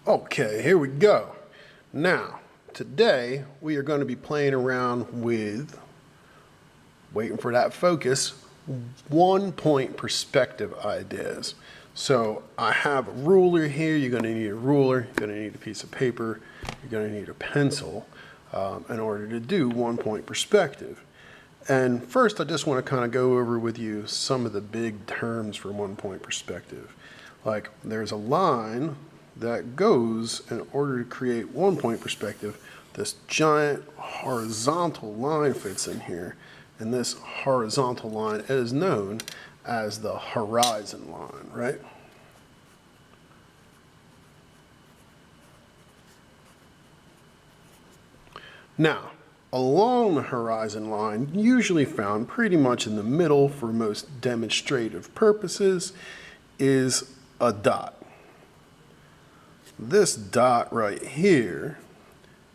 Okay, here we go. Now, today we are going to be playing around with, waiting for that focus, 1-point perspective ideas. So I have a ruler here. You're going to need a ruler, you're going to need a piece of paper, you're going to need a pencil in order to do 1-point perspective. And first I just want to kind of go over with you some of the big terms for 1-point perspective. Like there's a line that goes, in order to create 1-point perspective, this giant horizontal line fits in here, and this horizontal line is known as the horizon line, right? Now, along the horizon line, usually found pretty much in the middle for most demonstrative purposes, is a dot. This dot right here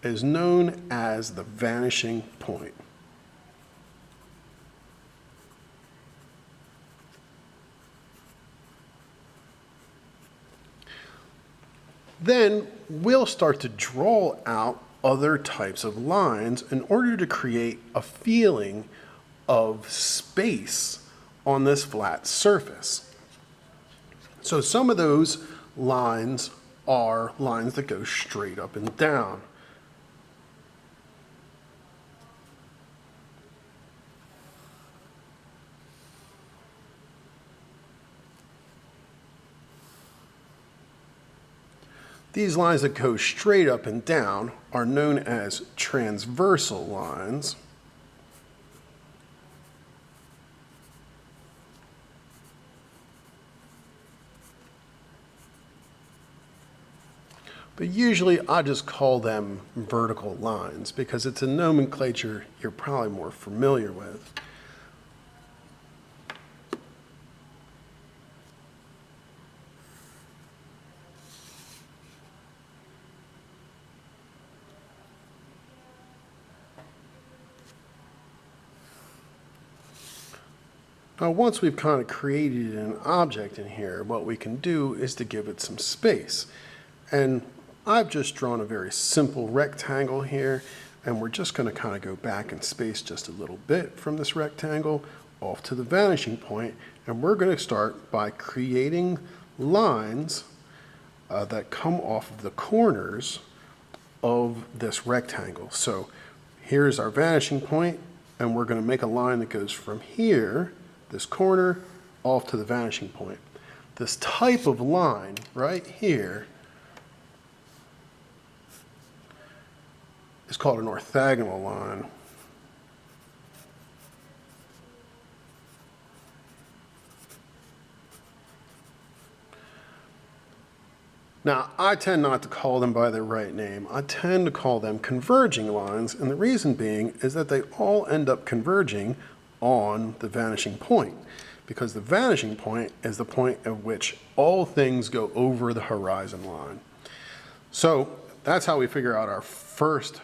is known as the vanishing point. Then we'll start to draw out other types of lines in order to create a feeling of space on this flat surface. So some of those lines are lines that go straight up and down. These lines that go straight up and down are known as transversal lines. But usually I just call them vertical lines because it's a nomenclature you're probably more familiar with. Now, once we've kind of created an object in here, what we can do is to give it some space. And I've just drawn a very simple rectangle here, and we're just going to kind of go back in space just a little bit from this rectangle off to the vanishing point, and we're going to start by creating lines that come off of the corners of this rectangle. So here's our vanishing point, and we're going to make a line that goes from here, this corner, off to the vanishing point. This type of line right here is called an orthogonal line. Now, I tend not to call them by their right name. I tend to call them converging lines, and the reason being is that they all end up converging on the vanishing point, because the vanishing point is the point at which all things go over the horizon line. So that's how we figure out our first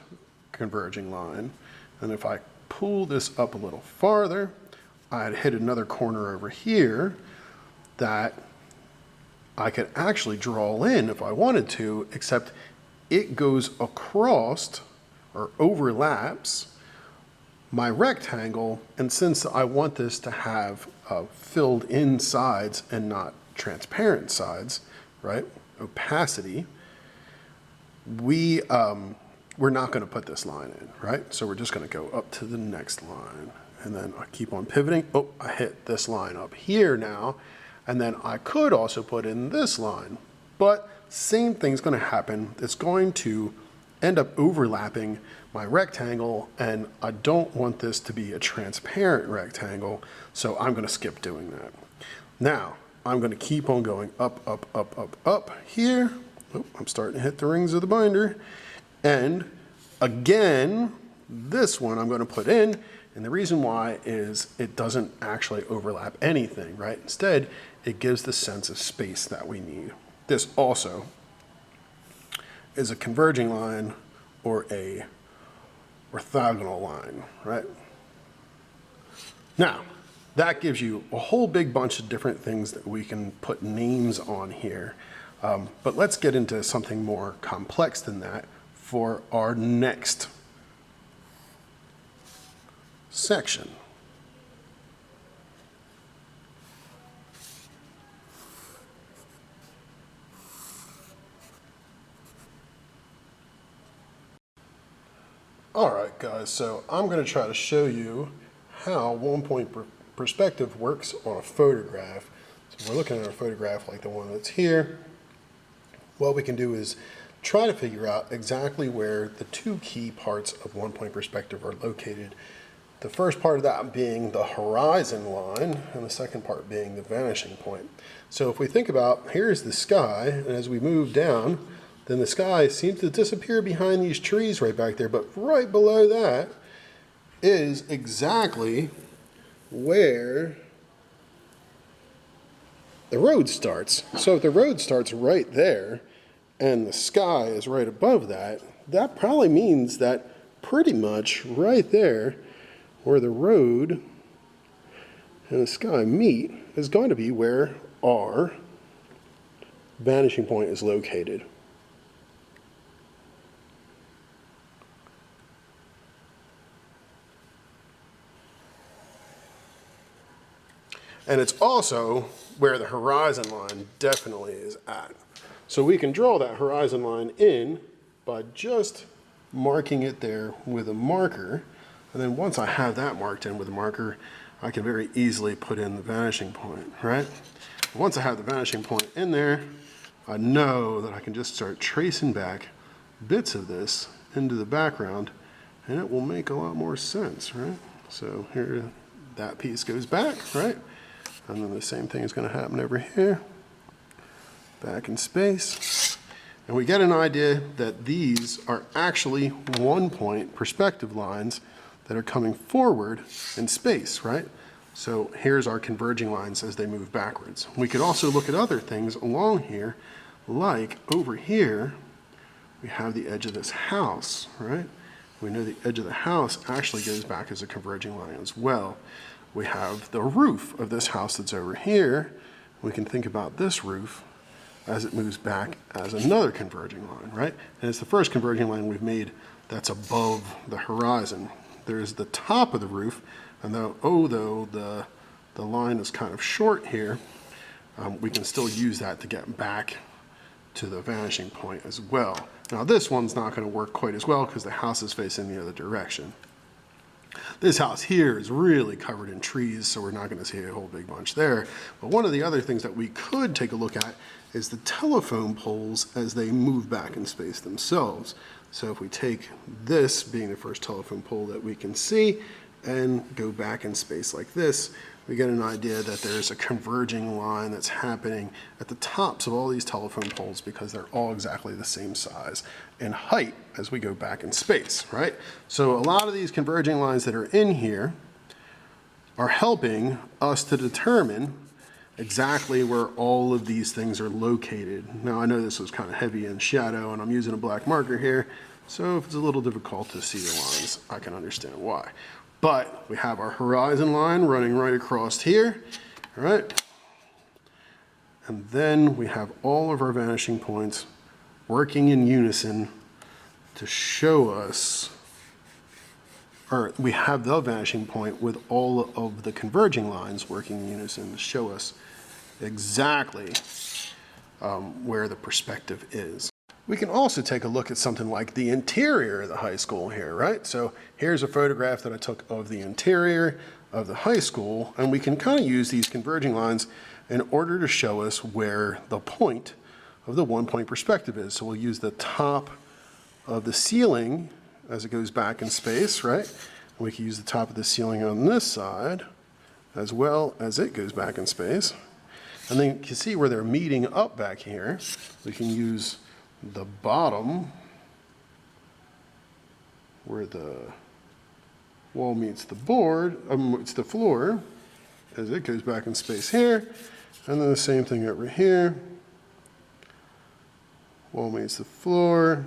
converging line. And if I pull this up a little farther, I'd hit another corner over here that I could actually draw in if I wanted to, except it goes across or overlaps my rectangle, and since I want this to have filled in sides and not transparent sides, right, opacity, we're not going to put this line in, right? So we're just going to go up to the next line, and then I keep on pivoting. Oh, I hit this line up here now, and then I could also put in this line, but same thing's going to happen. It's going to end up overlapping my rectangle, and I don't want this to be a transparent rectangle, so I'm going to skip doing that. Now, I'm going to keep on going up, up, up, up, up here. Oh, I'm starting to hit the rings of the binder. And again, this one I'm going to put in, and the reason why is it doesn't actually overlap anything, right? Instead, it gives the sense of space that we need. This also is a converging line or a orthogonal line, right? Now, that gives you a whole big bunch of different things that we can put names on here. But let's get into something more complex than that for our next section. All right, guys, so I'm going to try to show you how one-point perspective works on a photograph. So we're looking at a photograph like the one that's here. What we can do is try to figure out exactly where the two key parts of one-point perspective are located. The first part of that being the horizon line, and the second part being the vanishing point. So if we think about, here's the sky, and as we move down, then the sky seems to disappear behind these trees right back there, but right below that is exactly where the road starts. So if the road starts right there and the sky is right above that, that probably means that pretty much right there where the road and the sky meet is going to be where our vanishing point is located. And it's also where the horizon line definitely is at. So we can draw that horizon line in by just marking it there with a marker. And then once I have that marked in with a marker, I can very easily put in the vanishing point, right? Once I have the vanishing point in there, I know that I can just start tracing back bits of this into the background, and it will make a lot more sense, right? So here, that piece goes back, right? And then the same thing is going to happen over here, back in space. And we get an idea that these are actually one-point perspective lines that are coming forward in space, right? So here's our converging lines as they move backwards. We could also look at other things along here, like over here, we have the edge of this house, right? We know the edge of the house actually goes back as a converging line as well. We have the roof of this house that's over here. We can think about this roof as it moves back as another converging line, right? And it's the first converging line we've made that's above the horizon. There's the top of the roof, and although the line is kind of short here, we can still use that to get back to the vanishing point as well. Now this one's not going to work quite as well because the house is facing the other direction. This house here is really covered in trees, so we're not going to see a whole big bunch there. But one of the other things that we could take a look at is the telephone poles as they move back in space themselves. So if we take this being the first telephone pole that we can see and go back in space like this, we get an idea that there's a converging line that's happening at the tops of all these telephone poles because they're all exactly the same size and height as we go back in space, right? So a lot of these converging lines that are in here are helping us to determine exactly where all of these things are located. Now I know this was kind of heavy in shadow and I'm using a black marker here, so if it's a little difficult to see the lines, I can understand why. But we have our horizon line running right across here, all right? And then we have all of our vanishing points working in unison to show us, or we have the vanishing point with all of the converging lines working in unison to show us exactly where the perspective is. We can also take a look at something like the interior of the high school here, right? So here's a photograph that I took of the interior of the high school, and we can kind of use these converging lines in order to show us where the point of the one-point perspective is. So we'll use the top of the ceiling as it goes back in space, right? And we can use the top of the ceiling on this side as well as it goes back in space. And then you can see where they're meeting up back here. We can use the bottom where the wall meets the board, it's the floor as it goes back in space here, and then the same thing over here. Wall meets the floor,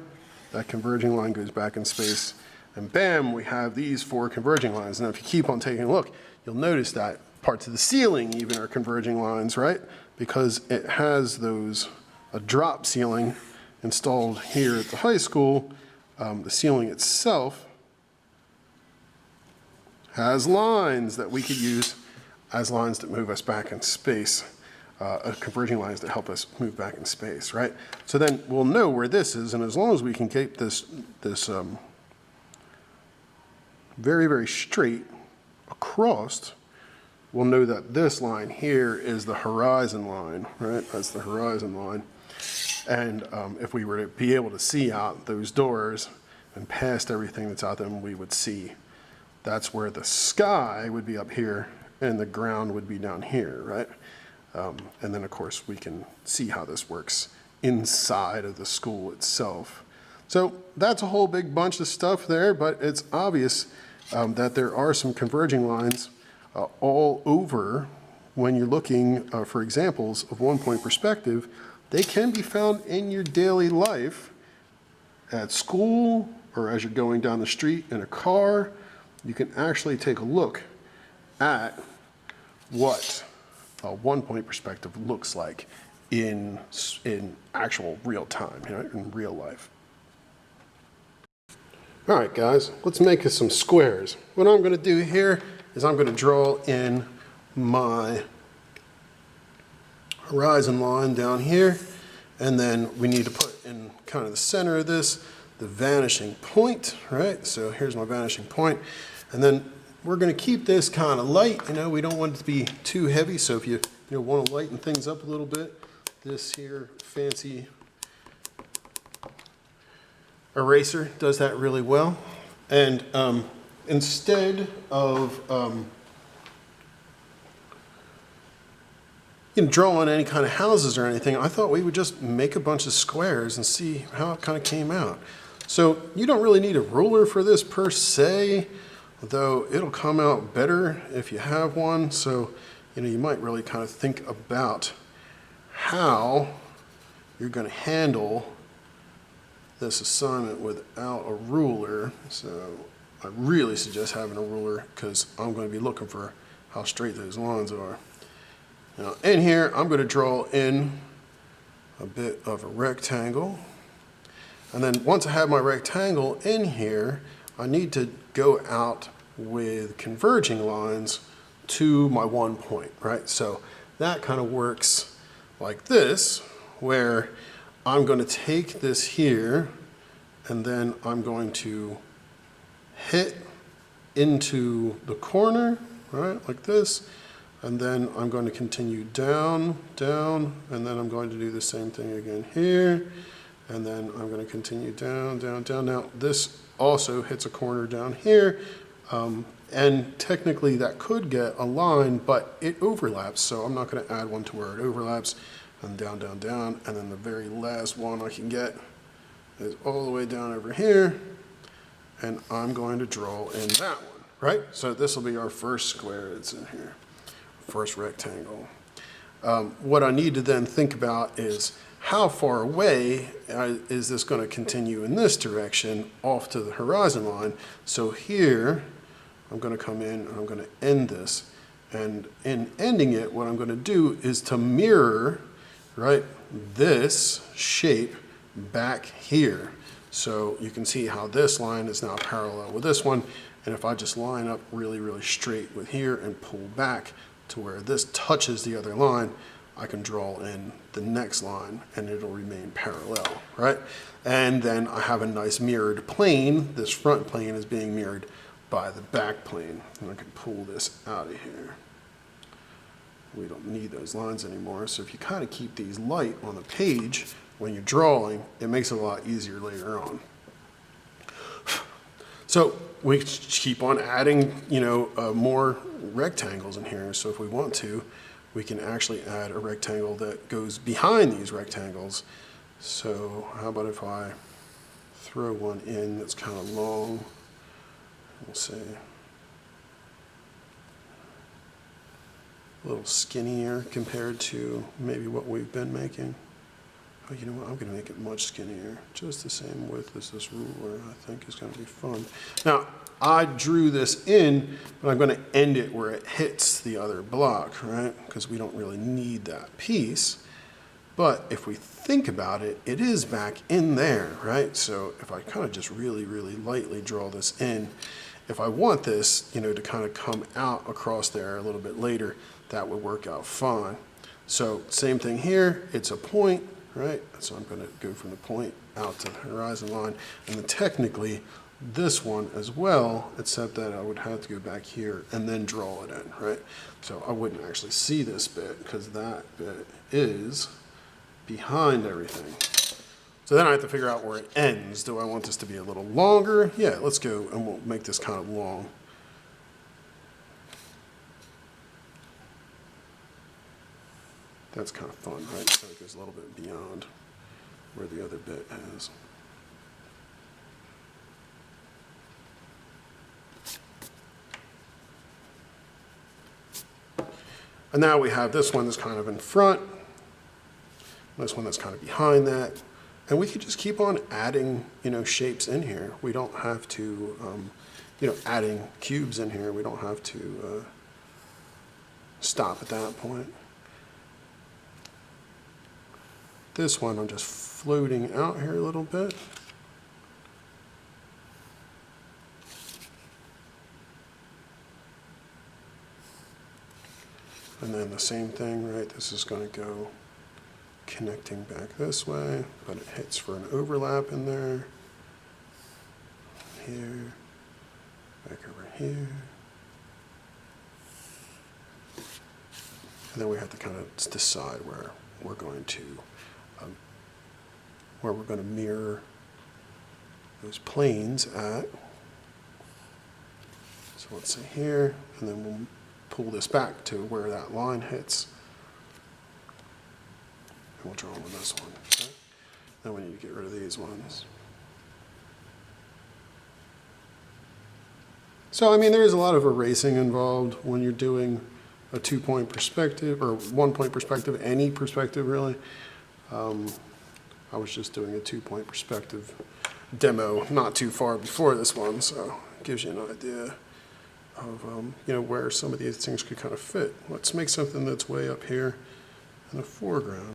that converging line goes back in space, and bam, we have these four converging lines. Now if you keep on taking a look, you'll notice that parts of the ceiling even are converging lines, right? Because it has those a drop ceiling installed here at the high school, the ceiling itself has lines that we could use as lines that move us back in space, converging lines that help us move back in space, right? So then we'll know where this is, and as long as we can keep this very, very straight across, we'll know that this line here is the horizon line, right? That's the horizon line. And if we were to be able to see out those doors and past everything that's out there, we would see that's where the sky would be up here and the ground would be down here, right? And then, of course, we can see how this works inside of the school itself. So that's a whole big bunch of stuff there, but it's obvious that there are some converging lines all over when you're looking for examples of one-point perspective. They can be found in your daily life at school or as you're going down the street in a car. You can actually take a look at what a one-point perspective looks like in actual real time, you know, in real life. All right, guys, let's make us some squares. What I'm going to do here is I'm going to draw in my horizon line down here, and then we need to put in kind of the center of this the vanishing point, right? So here's my vanishing point, and then we're going to keep this kind of light. You know, we don't want it to be too heavy, so if you want to lighten things up a little bit, this here fancy eraser does that really well. And instead of drawing any kind of houses or anything, I thought we would just make a bunch of squares and see how it kind of came out. So you don't really need a ruler for this per se, though it'll come out better if you have one. So you might really kind of think about how you're going to handle this assignment without a ruler. So I really suggest having a ruler because I'm going to be looking for how straight those lines are. Now in here, I'm going to draw in a bit of a rectangle. And then once I have my rectangle in here, I need to go out with converging lines to my one point, right? So that kind of works like this, where I'm going to take this here, and then I'm going to hit into the corner, right, like this, and then I'm going to continue down, down, and then I'm going to do the same thing again here, and then I'm going to continue down, down, down. Now, this also hits a corner down here, and technically that could get a line, but it overlaps, so I'm not going to add one to where it overlaps. And down, down, down, and then the very last one I can get is all the way down over here, and I'm going to draw in that one, right? So this will be our first square that's in here, first rectangle. What I need to then think about is how far away is this going to continue in this direction off to the horizon line. So here, I'm going to come in and I'm going to end this. And in ending it, what I'm going to do is to mirror, right, this shape back here. So you can see how this line is now parallel with this one. And if I just line up really, really straight with here and pull back to where this touches the other line, I can draw in the next line and it'll remain parallel, right? And then I have a nice mirrored plane. This front plane is being mirrored by the back plane. And I can pull this out of here. We don't need those lines anymore. So if you kind of keep these light on the page when you're drawing, it makes it a lot easier later on. So we keep on adding, more rectangles in here. So if we want to, we can actually add a rectangle that goes behind these rectangles. So how about if I throw one in that's kind of long? We'll say a little skinnier compared to maybe what we've been making. Oh, you know what? I'm going to make it much skinnier. Just the same width as this ruler, I think is going to be fun. Now, I drew this in, but I'm going to end it where it hits the other block, right? Because we don't really need that piece. But if we think about it, it is back in there, right? So if I kind of just really, really lightly draw this in, if I want this, you know, to kind of come out across there a little bit later, that would work out fine. So same thing here, it's a point, right? So I'm going to go from the point out to the horizon line, and then technically this one as well, except that I would have to go back here and then draw it in, right? So I wouldn't actually see this bit because that bit is behind everything. So then I have to figure out where it ends. Do I want this to be a little longer? Yeah, let's go and we'll make this kind of long. That's kind of fun, right? So it goes a little bit beyond where the other bit is. And now we have this one that's kind of in front, this one that's kind of behind that, and we could just keep on adding, you know, shapes in here. We don't have to, you know, adding cubes in here. We don't have to stop at that point. This one I'm just floating out here a little bit. And then the same thing, right? This is going to go connecting back this way, but it hits for an overlap in there. Here, back over here. And then we have to kind of decide where we're going to mirror those planes at. So let's say here, and then we'll pull this back to where that line hits. And we'll draw on this one. Okay? Then we need to get rid of these ones. So, I mean, there is a lot of erasing involved when you're doing a 2-point perspective, or 1-point perspective, any perspective really. I was just doing a 2-point perspective demo not too far before this one, so it gives you an idea of you know, where some of these things could kind of fit. Let's make something that's way up here in the foreground.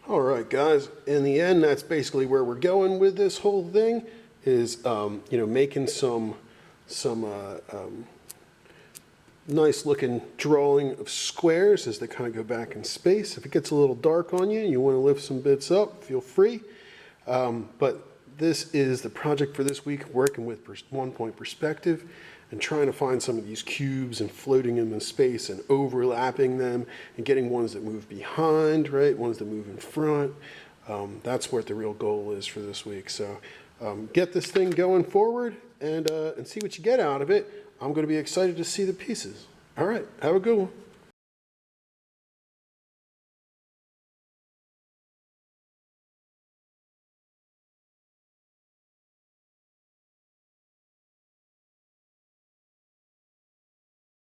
All right, guys, in the end, that's basically where we're going with this whole thing, is you know, making some nice looking drawing of squares as they kind of go back in space. If it gets a little dark on you and you want to lift some bits up, feel free. But this is the project for this week, working with 1-point perspective and trying to find some of these cubes and floating them in space and overlapping them and getting ones that move behind, right? Ones that move in front. That's what the real goal is for this week. So get this thing going forward and see what you get out of it. I'm going to be excited to see the pieces. All right, have a good one.